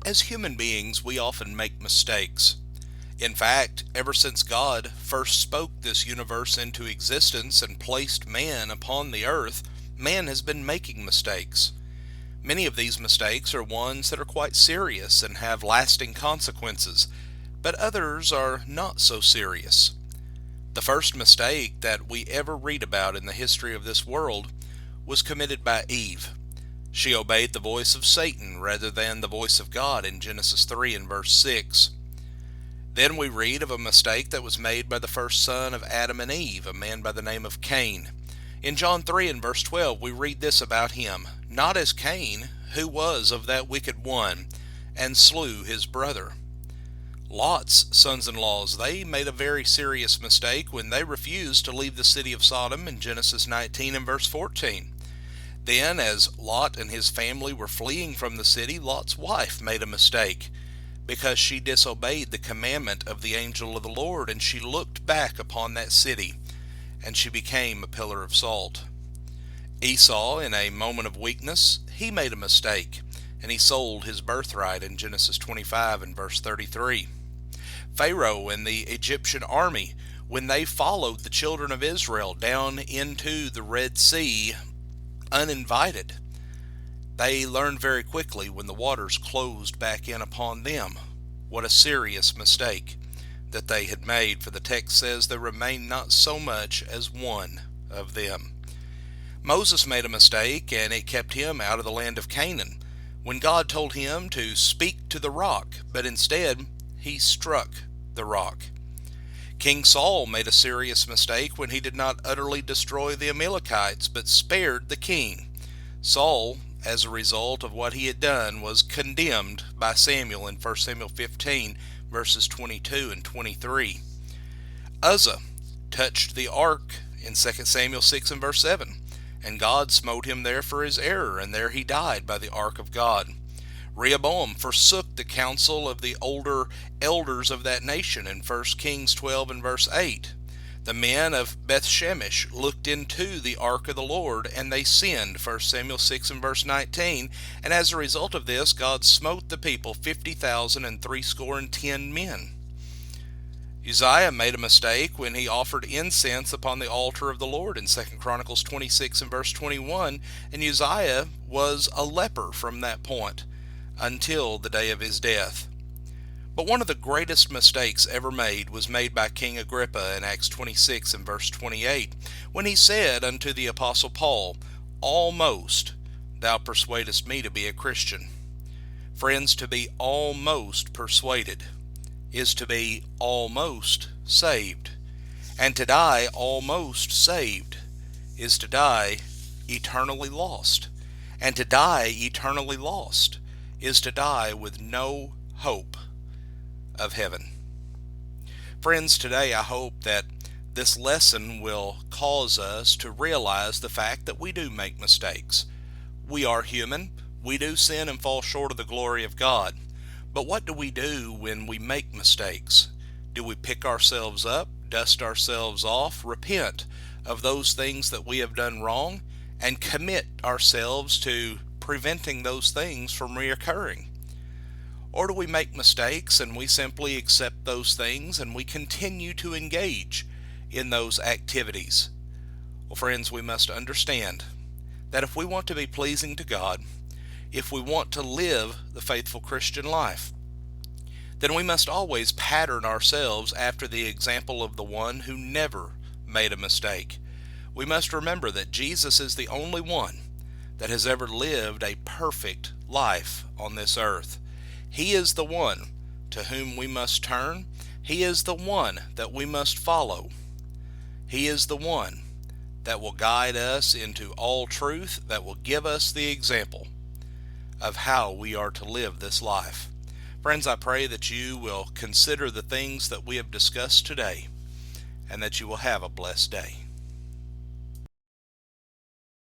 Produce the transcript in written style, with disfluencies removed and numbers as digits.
As human beings, we often make mistakes. In fact, ever since God first spoke this universe into existence and placed man upon the earth, man has been making mistakes. Many of these mistakes are ones that are quite serious and have lasting consequences, but others are not so serious. The first mistake that we ever read about in the history of this world was committed by Eve. She obeyed the voice of Satan rather than the voice of God in Genesis 3 and verse 6. Then we read of a mistake that was made by the first son of Adam and Eve, a man by the name of Cain. In John 3 and verse 12 we read this about him, "Not as Cain, who was of that wicked one, and slew his brother." Lot's sons-in-laws, they made a very serious mistake when they refused to leave the city of Sodom in Genesis 19 and verse 14. Then, as Lot and his family were fleeing from the city, Lot's wife made a mistake because she disobeyed the commandment of the angel of the Lord, and she looked back upon that city, and she became a pillar of salt. Esau, in a moment of weakness, he made a mistake, and he sold his birthright in Genesis 25 and verse 33. Pharaoh and the Egyptian army, when they followed the children of Israel down into the Red Sea uninvited, they learned very quickly when the waters closed back in upon them what a serious mistake that they had made, for the text says there remained not so much as one of them. Moses made a mistake, and it kept him out of the land of Canaan, when God told him to speak to the rock, but instead he struck the rock. King Saul made a serious mistake when he did not utterly destroy the Amalekites, but spared the king. Saul, as a result of what he had done, was condemned by Samuel in 1 Samuel 15, verses 22 and 23. Uzzah touched the ark in 2 Samuel 6 and verse 7, and God smote him there for his error, and there he died by the ark of God. Rehoboam forsook the counsel of the older elders of that nation in 1 Kings 12 and verse 8. The men of Beth-Shemesh looked into the ark of the Lord, and they sinned, 1 Samuel 6 and verse 19, and as a result of this, God smote the people 50,000 and 70 men. Uzziah made a mistake when he offered incense upon the altar of the Lord in 2 Chronicles 26 and verse 21, and Uzziah was a leper from that point until the day of his death. But one of the greatest mistakes ever made was made by King Agrippa in Acts 26 and verse 28, when he said unto the Apostle Paul, "Almost thou persuadest me to be a Christian." Friends, to be almost persuaded is to be almost saved. And to die almost saved is to die eternally lost. And to die eternally lost is to die with no hope of heaven. Friends, today I hope that this lesson will cause us to realize the fact that we do make mistakes. We are human. We do sin and fall short of the glory of God. But what do we do when we make mistakes? Do we pick ourselves up, dust ourselves off, repent of those things that we have done wrong, and commit ourselves to preventing those things from reoccurring? Or do we make mistakes and we simply accept those things and we continue to engage in those activities? Well, friends, we must understand that if we want to be pleasing to God, if we want to live the faithful Christian life, then we must always pattern ourselves after the example of the one who never made a mistake. We must remember that Jesus is the only one that has ever lived a perfect life on this earth. He is the one to whom we must turn. He is the one that we must follow. He is the one that will guide us into all truth, that will give us the example of how we are to live this life. Friends, I pray that you will consider the things that we have discussed today, and that you will have a blessed day.